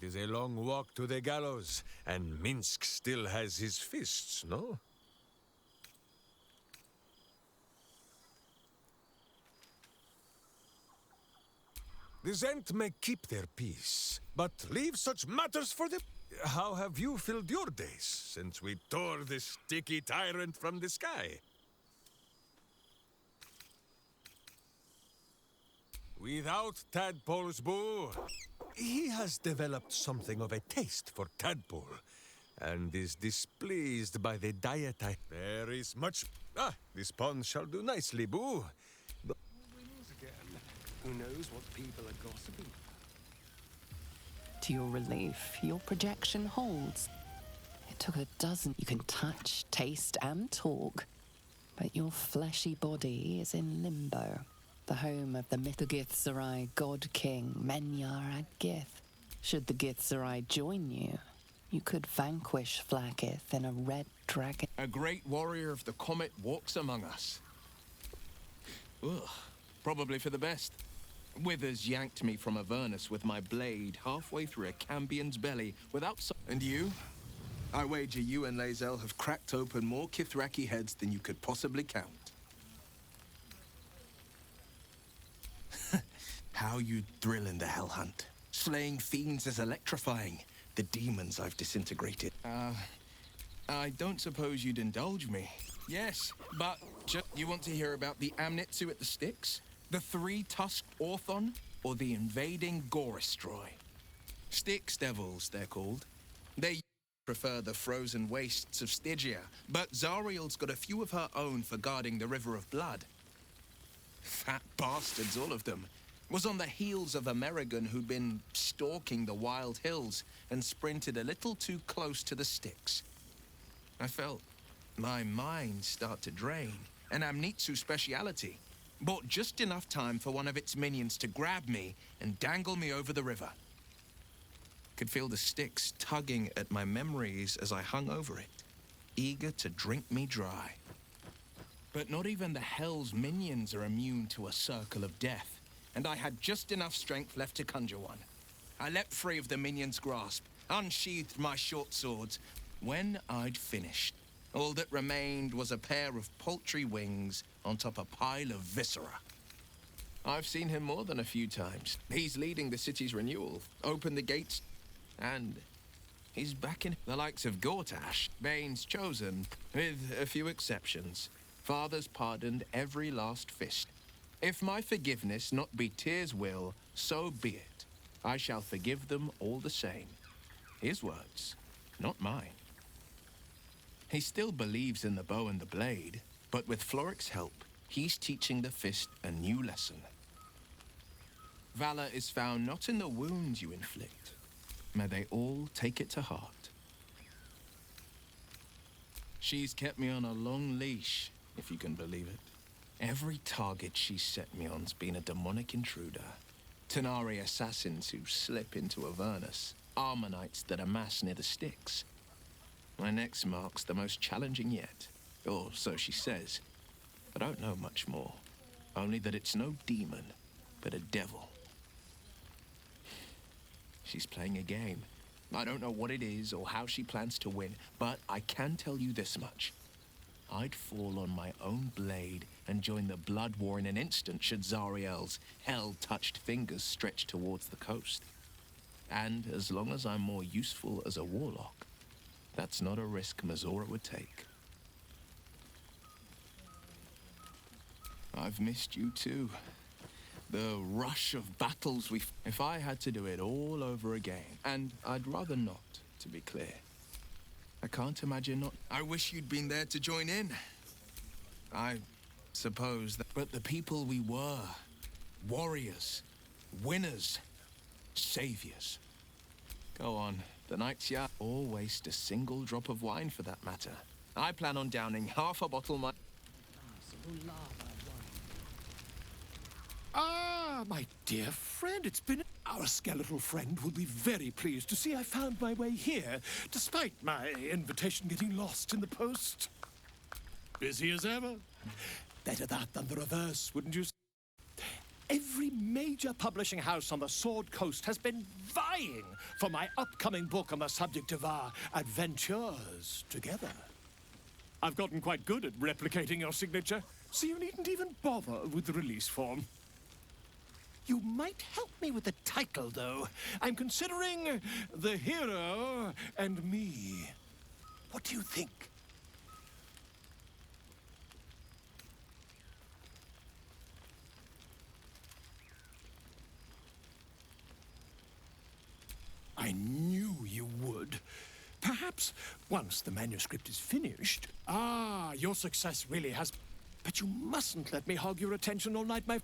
is a long walk to the gallows, and Minsk still has his fists, no? The Zent may keep their peace, but leave such matters for them. How have you filled your days since we tore this sticky tyrant from the sky? Without Tadpole's bow, he has developed something of a taste for Tadpole, and is displeased by the diet I... There is much... Ah, this pond shall do nicely, Boo. But... Again. Who knows what people are gossiping? To your relief, your projection holds. It took a dozen you can touch, taste, and talk. But your fleshy body is in limbo. The home of the Mythogithzerai god king, Menyar Gith. Should the Githzerai join you, you could vanquish Flagith in a red dragon. A great warrior of the comet walks among us. Ugh, probably for the best. Withers yanked me from Avernus with my blade halfway through a Cambion's belly without so... And you? I wager you and Lae'zel have cracked open more Kithraki heads than you could possibly count. How you thrill in the Hell Hunt. Slaying fiends is electrifying. The demons I've disintegrated. I don't suppose you'd indulge me. Yes, but you want to hear about the Amnitsu at the Styx? The three-tusked Orthon? Or the invading Goristroi? Styx devils, they're called. They prefer the frozen wastes of Stygia, but Zariel's got a few of her own for guarding the River of Blood. Fat bastards, all of them. Was on the heels of a Merrigan who'd been stalking the wild hills and sprinted a little too close to the Styx. I felt my mind start to drain, an Amnitsu speciality. Bought just enough time for one of its minions to grab me and dangle me over the river. Could feel the Styx tugging at my memories as I hung over it, eager to drink me dry. But not even the Hell's minions are immune to a circle of death. And I had just enough strength left to conjure one. I leapt free of the minion's grasp, unsheathed my short swords. When I'd finished, all that remained was a pair of paltry wings on top a pile of viscera. I've seen him more than a few times. He's leading the city's renewal, opened the gates, and he's back in the likes of Gortash, Bane's chosen, with a few exceptions. Father's pardoned every last fist. If my forgiveness not be Tyr's will, so be it. I shall forgive them all the same. His words, not mine. He still believes in the bow and the blade, but with Floric's help, he's teaching the fist a new lesson. Valor is found not in the wounds you inflict. May they all take it to heart. She's kept me on a long leash, if you can believe it. Every target she's set me on's been a demonic intruder. Tenari assassins who slip into Avernus. Armonites that amass near the Styx. My next mark's the most challenging yet. Or so she says. I don't know much more. Only that it's no demon, but a devil. She's playing a game. I don't know what it is or how she plans to win, but I can tell you this much. I'd fall on my own blade and join the blood war in an instant should Zariel's hell-touched fingers stretch towards the coast. And as long as I'm more useful as a warlock, that's not a risk Mazora would take. I've missed you too. The rush of battles If I had to do it all over again, and I'd rather not, to be clear. I can't imagine not. I wish you'd been there to join in. I suppose that... But the people we were. Warriors. Winners. Saviors. Go on. The night's young. Or waste a single drop of wine for that matter. I plan on downing half a bottle my... Ah, my dear friend, it's been... Our skeletal friend will be very pleased to see I found my way here, despite my invitation getting lost in the post. Busy as ever. Better that than the reverse, wouldn't you say? Every major publishing house on the Sword Coast has been vying for my upcoming book on the subject of our adventures together. I've gotten quite good at replicating your signature, so you needn't even bother with the release form. You might help me with the title, though. I'm considering The Hero and Me. What do you think? I knew you would. Perhaps once the manuscript is finished. Ah, your success really has... But you mustn't let me hog your attention all night, my...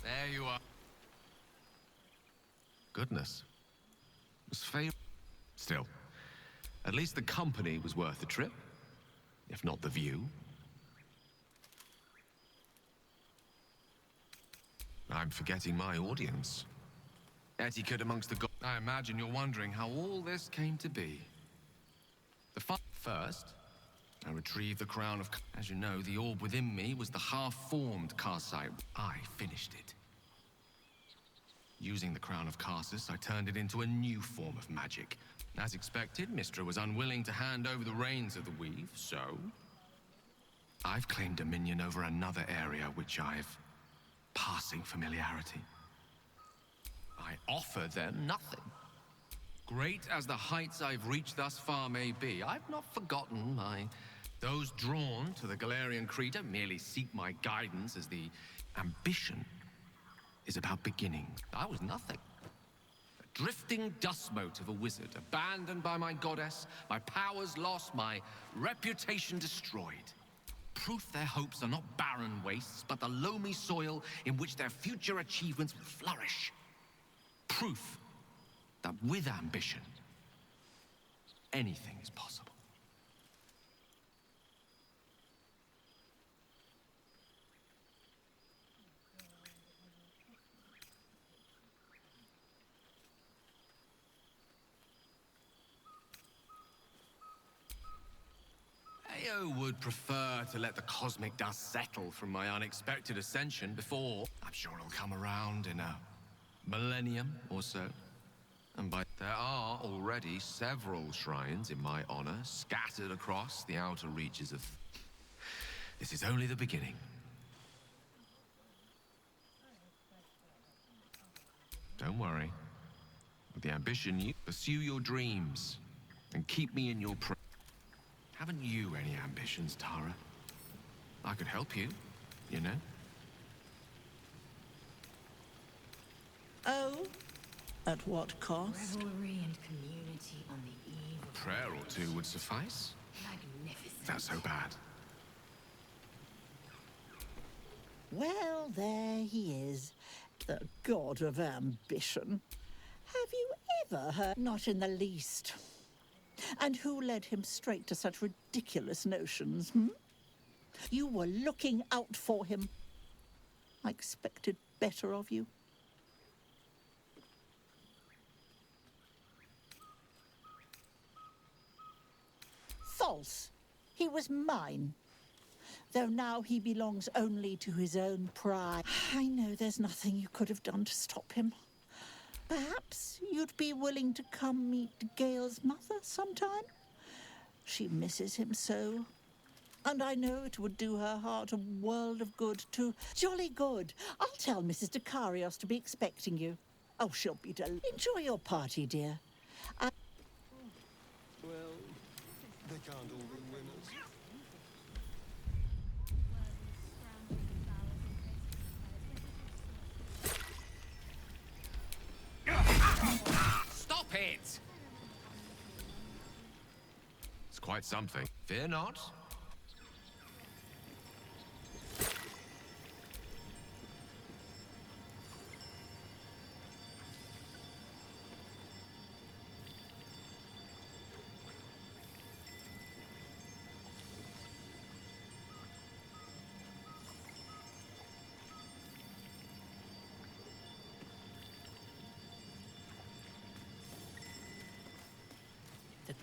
There you are. Goodness. It was fair. Still, at least the company was worth the trip, if not the view. I'm forgetting my audience. Etiquette amongst the gods. I imagine you're wondering how all this came to be. First, I retrieved the crown of... As you know, the orb within me was the half-formed Karsite. I finished it. Using the crown of Karsus, I turned it into a new form of magic. As expected, Mystra was unwilling to hand over the reins of the weave, so... I've claimed dominion over another area which I've... passing familiarity. I offer them nothing. Great as the heights I've reached thus far may be, I've not forgotten those drawn to the Galarian Creator merely seek my guidance as the ambition is about beginning. I was nothing. A drifting dust mote of a wizard, abandoned by my goddess, my powers lost, my reputation destroyed. Proof their hopes are not barren wastes, but the loamy soil in which their future achievements will flourish. Proof that with ambition, anything is possible. Ao would prefer to let the cosmic dust settle from my unexpected ascension before... I'm sure it'll come around in a millennium or so. And there are already several shrines in my honor scattered across the outer reaches of... This is only the beginning. Don't worry. With the ambition, you pursue your dreams and keep me in your Haven't you any ambitions, Tara? I could help you, you know? Oh? At what cost? Revelry and community on the eve of... A prayer or two would suffice. Magnificent. That's so bad. Well, there he is, the god of ambition. Have you ever heard? Not in the least. And who led him straight to such ridiculous notions, hmm? You were looking out for him. I expected better of you. False. He was mine. Though now he belongs only to his own pride. I know there's nothing you could have done to stop him. Perhaps you'd be willing to come meet Gale's mother sometime? She misses him so. And I know it would do her heart a world of good to... Jolly good. I'll tell Mrs. Dekarios to be expecting you. Oh, she'll be delighted. Enjoy your party, dear. Well, they can't all be winners. Stop it! It's quite something. Fear not.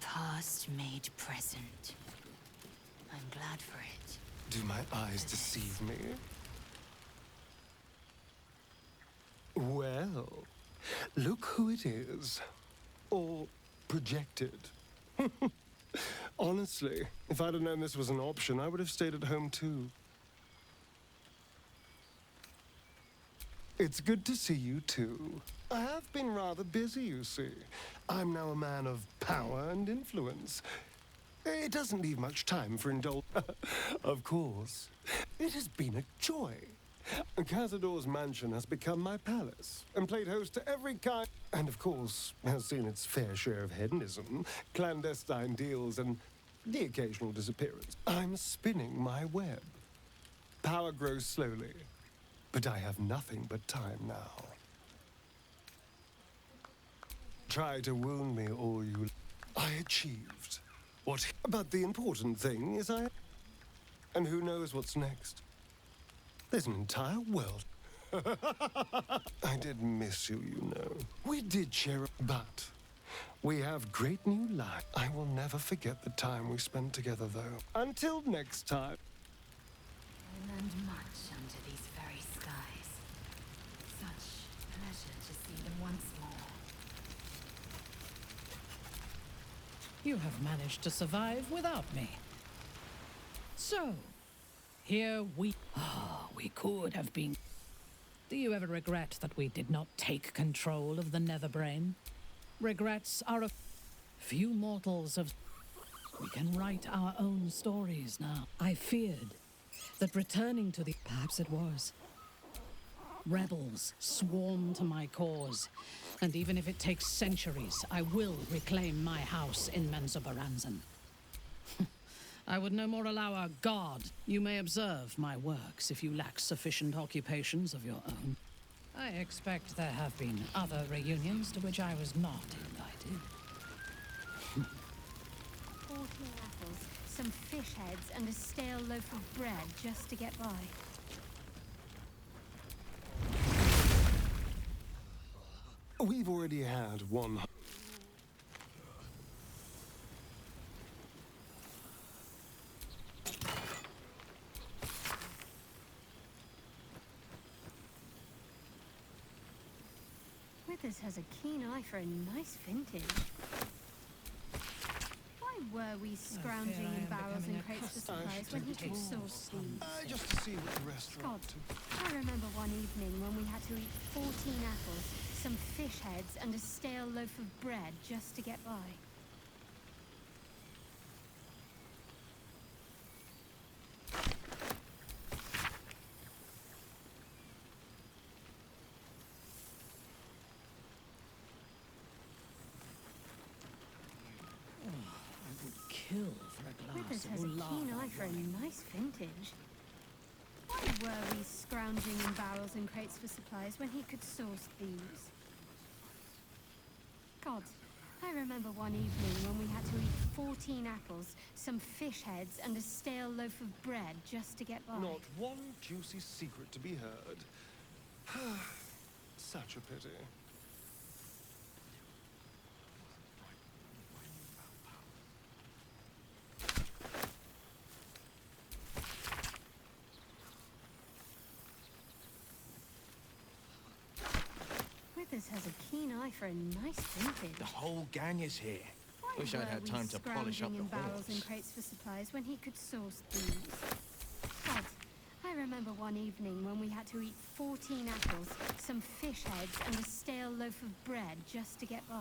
past made present. I'm glad for it. Do my eyes deceive me? Well, look who it is. Or projected. Honestly, if I'd have known this was an option, I would have stayed at home too. It's good to see you too. I have been rather busy, you see. I'm now a man of power and influence. It doesn't leave much time for Of course, it has been a joy. Cazador's mansion has become my palace and played host to every kind, and of course, has seen its fair share of hedonism, clandestine deals, and the occasional disappearance. I'm spinning my web. Power grows slowly, but I have nothing but time now. Try to wound me all you... I achieved. What? But the important thing is And who knows what's next? There's an entire world. I did miss you, you know. We did share, but we have great new life. I will never forget the time we spent together, though. Until next time. I learned much under these very skies. Such pleasure to see them once more. You have managed to survive without me. So, here we... we could have been... Do you ever regret that we did not take control of the Netherbrain? Regrets are a few mortals of... We can write our own stories now. I feared that returning to the... Perhaps it was. Rebels swarm to my cause, and even if it takes centuries, I will reclaim my house in Menzoberranzan. I would no more allow a god. You may observe my works if you lack sufficient occupations of your own. I expect there have been other reunions to which I was not invited. 14 apples, some fish heads, and a stale loaf of bread just to get by. We've already had one... Withers has a keen eye for a nice vintage. Why were we scrounging in barrels and crates for supplies when he could source these? just to see what the rest are up to. I remember one evening when we had to eat 14 apples, some fish heads, and a stale loaf of bread just to get by. Kill for a glass Withers of has a keen lava eye for a wine. nice vintage. Why were we scrounging in barrels and crates for supplies when he could source these? Gods, I remember one evening when we had to eat 14 apples, some fish heads, and a stale loaf of bread just to get by. Not one juicy secret to be heard. Such a pity. Withers has a keen eye for a nice vintage. The whole gang is here. Why Wish I'd were had we time to polish up scrounging the in barrels and horse. crates for supplies when he could source these? Gods, I remember one evening when we had to eat 14 apples, some fish heads, and a stale loaf of bread just to get by.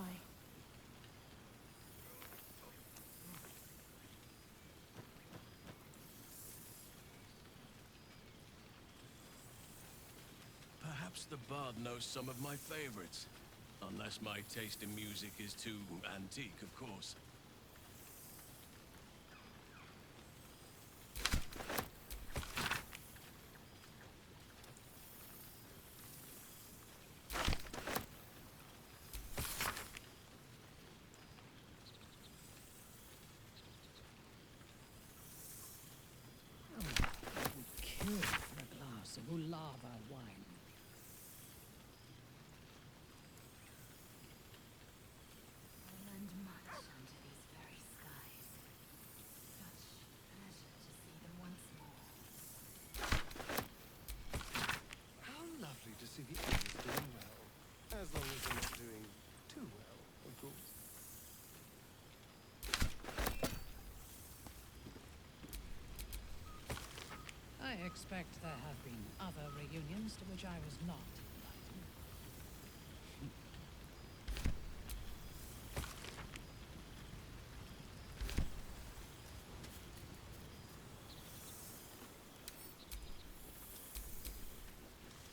Perhaps the bard knows some of my favorites. Unless my taste in music is too antique, of course. Kill for a glass of Ulava wine. I learned much under these doing too well, of course. I expect there have been other reunions to which I was not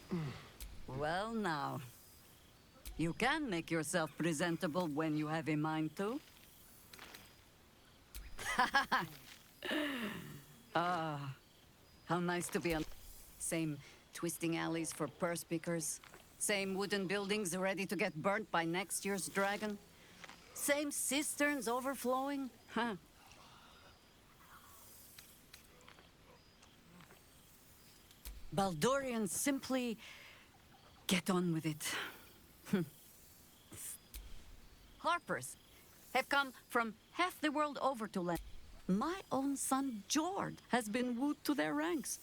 invited. Well, now. You can make yourself presentable when you have a mind to. Ah, how nice to be on. Same twisting alleys for purse pickers. Same wooden buildings ready to get burnt by next year's dragon. Same cisterns overflowing. Huh. Baldurians simply get on with it. Harpers have come from half the world over to land. My own son, Jord, has been wooed to their ranks.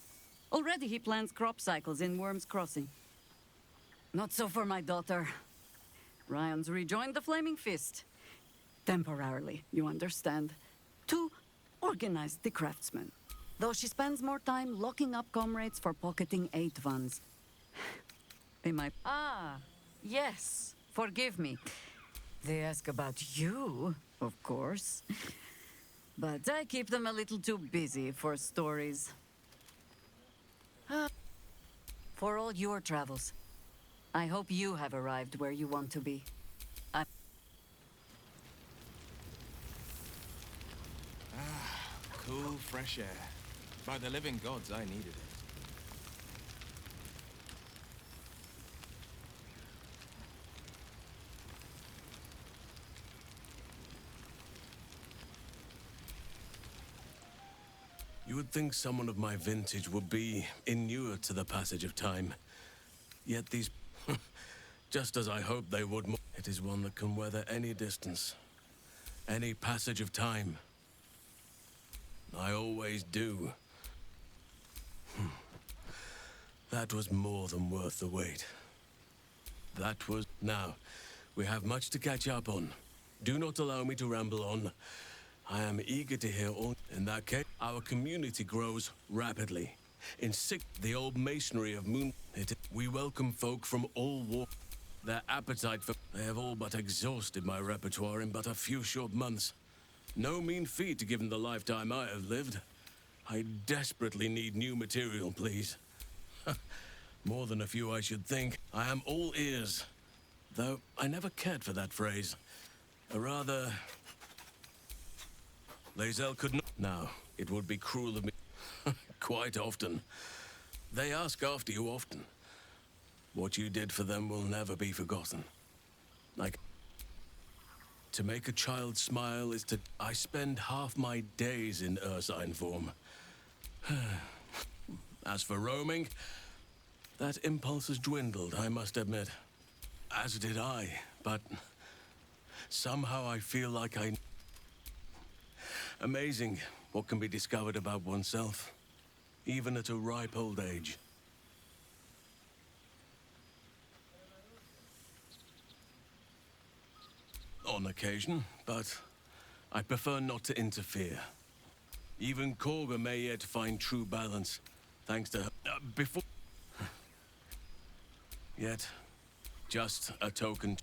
Already he plans crop cycles in Worm's Crossing. Not so for my daughter. Ryan's rejoined the Flaming Fist. Temporarily, you understand. To organize the craftsmen. Though she spends more time locking up comrades for pocketing 8 ones. They might... Ah, yes. Forgive me. They ask about you, of course. But I keep them a little too busy for stories. For all your travels, I hope you have arrived where you want to be. Cool, fresh air. By the living gods, I needed it. You would think someone of my vintage would be inured to the passage of time. Yet these... just as I hoped they would. It is one that can weather any distance. Any passage of time. I always do. That was more than worth the wait. That was... Now, we have much to catch up on. Do not allow me to ramble on. I am eager to hear all... In that case, our community grows rapidly. In the old masonry of Moon... We welcome folk from all walks. Their appetite for... They have all but exhausted my repertoire in but a few short months. No mean feat given the lifetime I have lived. I desperately need new material, please. More than a few, I should think. I am all ears. Though I never cared for that phrase. A rather... Lae'zel could not... Now, it would be cruel of me... Quite often. They ask after you often. What you did for them will never be forgotten. Like... To make a child smile is to... I spend half my days in ursine form. As for roaming, that impulse has dwindled, I must admit. As did I, but... Somehow I feel like I... Amazing what can be discovered about oneself, even at a ripe old age. On occasion, but I prefer not to interfere. Even Korga may yet find true balance, thanks to her. Before... Yet, just a token.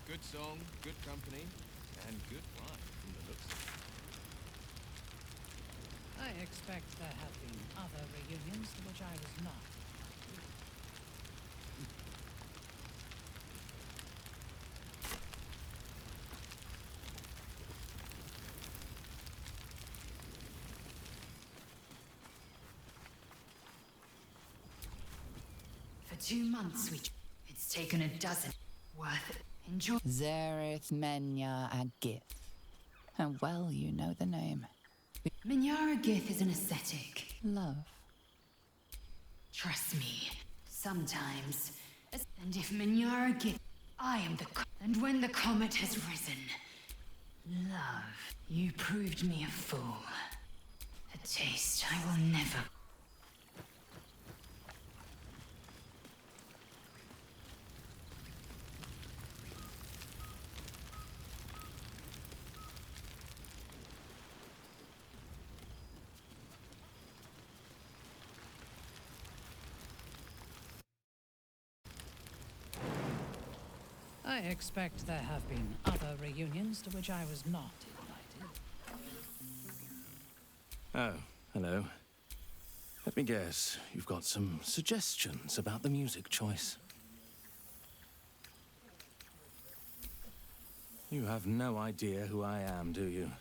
Good song, good company, and good wine from the looks of it. I expect there have been other reunions to which I was 2 months It's taken a dozen. Worth it. Enjoy. Zereth Menya Agith. How well you know the name. Minyara Gith is an ascetic. Love. Trust me. Sometimes. And if Minyara Gith... I am the... And when the comet has risen... Love, you proved me a fool. A taste I will never... I expect there have been other reunions to which I was not invited. Oh, hello. Let me guess, you've got some suggestions about the music choice. You have no idea who I am, do you?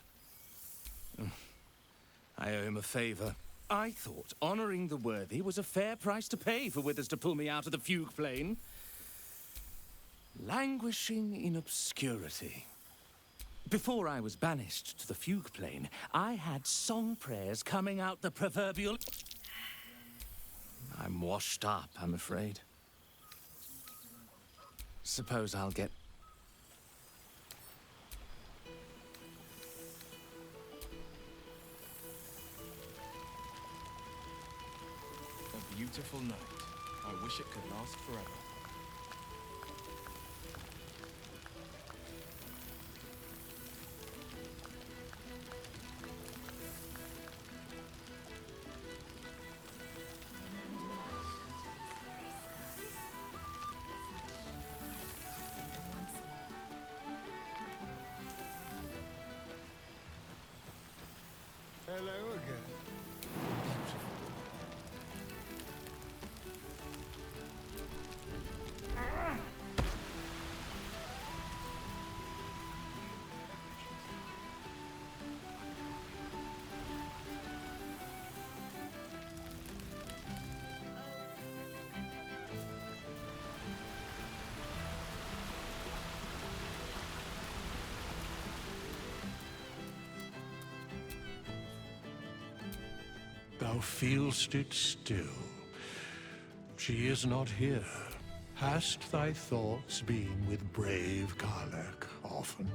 I owe him a favor. I thought honoring the worthy was a fair price to pay for Withers to pull me out of the fugue plane. Languishing in obscurity. Before I was banished to the fugue plane, I had song prayers coming out the proverbial... I'm washed up, I'm afraid. Suppose I'll get... A beautiful night. I wish it could last forever. Hello again. Thou feelst it still. She is not here. Hast thy thoughts been with brave Karlach often?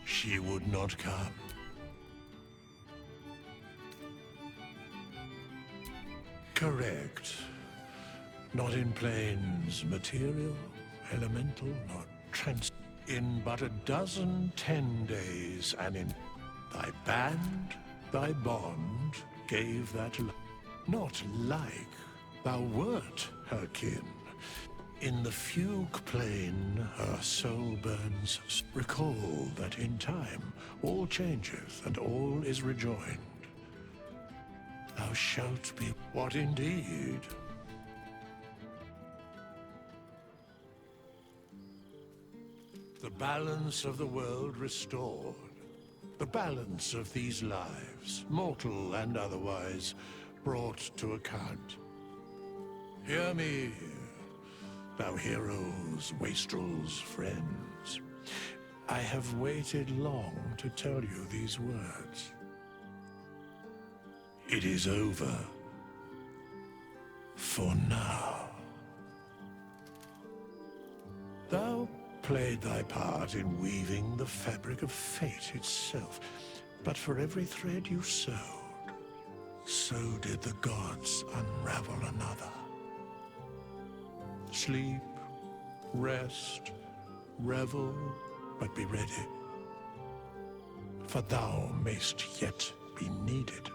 She would not come. Correct. Not in planes material, elemental, not trans... In but 10 days, and in thy band, thy bond, gave that not like thou wert her kin. In the fugue plane, her soul burns. Recall that in time, all changeth and all is rejoined. Thou shalt be what indeed? The balance of the world restored. The balance of these lives, mortal and otherwise, brought to account. Hear me, thou heroes, wastrels, friends. I have waited long to tell you these words. It is over. For now. Thou played thy part in weaving the fabric of fate itself, but for every thread you sewed, so did the gods unravel another. Sleep, rest, revel, but be ready, for thou mayst yet be needed.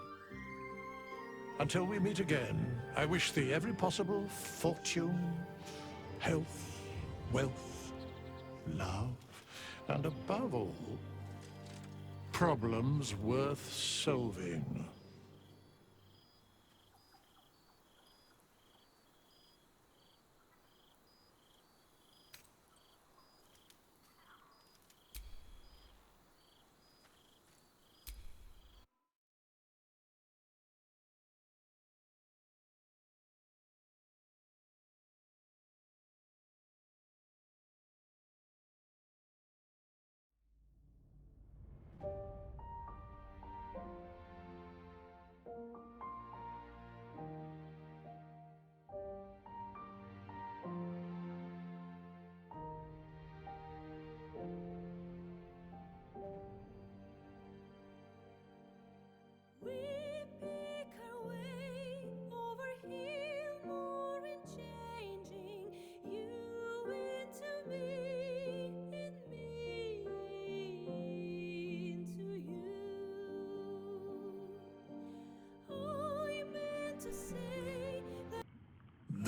Until we meet again, I wish thee every possible fortune, health, wealth, love, and above all, problems worth solving.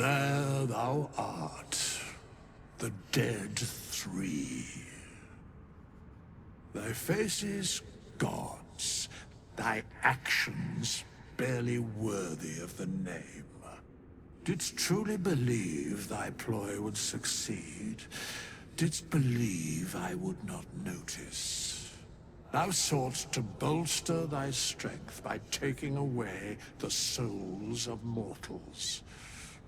There thou art, the dead three. Thy faces gods, thy actions barely worthy of the name. Didst truly believe thy ploy would succeed? Didst believe I would not notice? Thou soughtst to bolster thy strength by taking away the souls of mortals.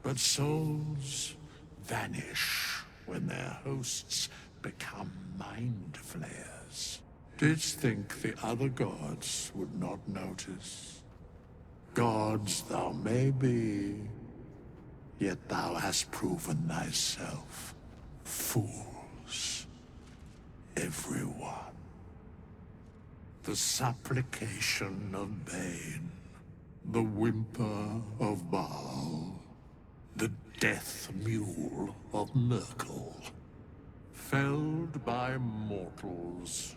But souls vanish when their hosts become mind flayers. Didst think the other gods would not notice? Gods thou may be, yet thou hast proven thyself fools, everyone. The supplication of Bane, the whimper of Baal, the death mule of Merkel. Felled by mortals,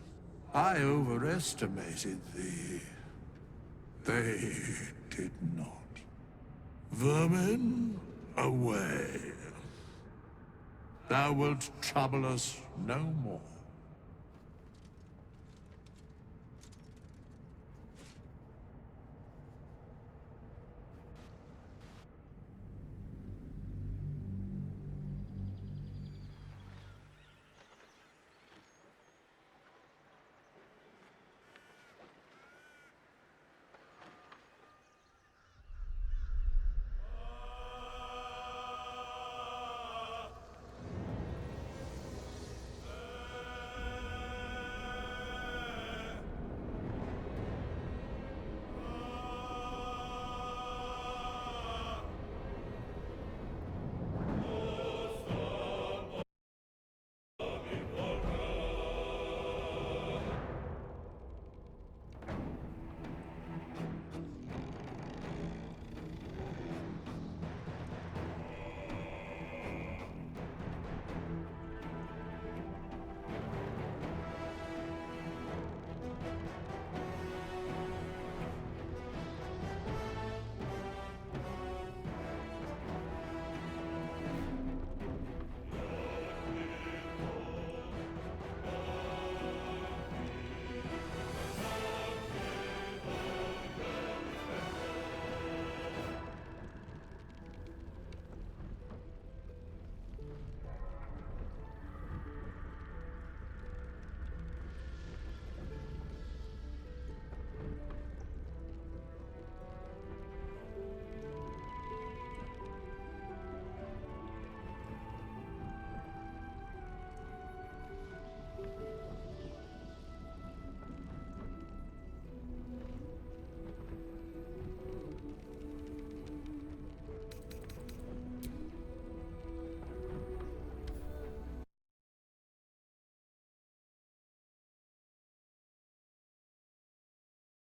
I overestimated thee. They did not. Vermin, away. Thou wilt trouble us no more.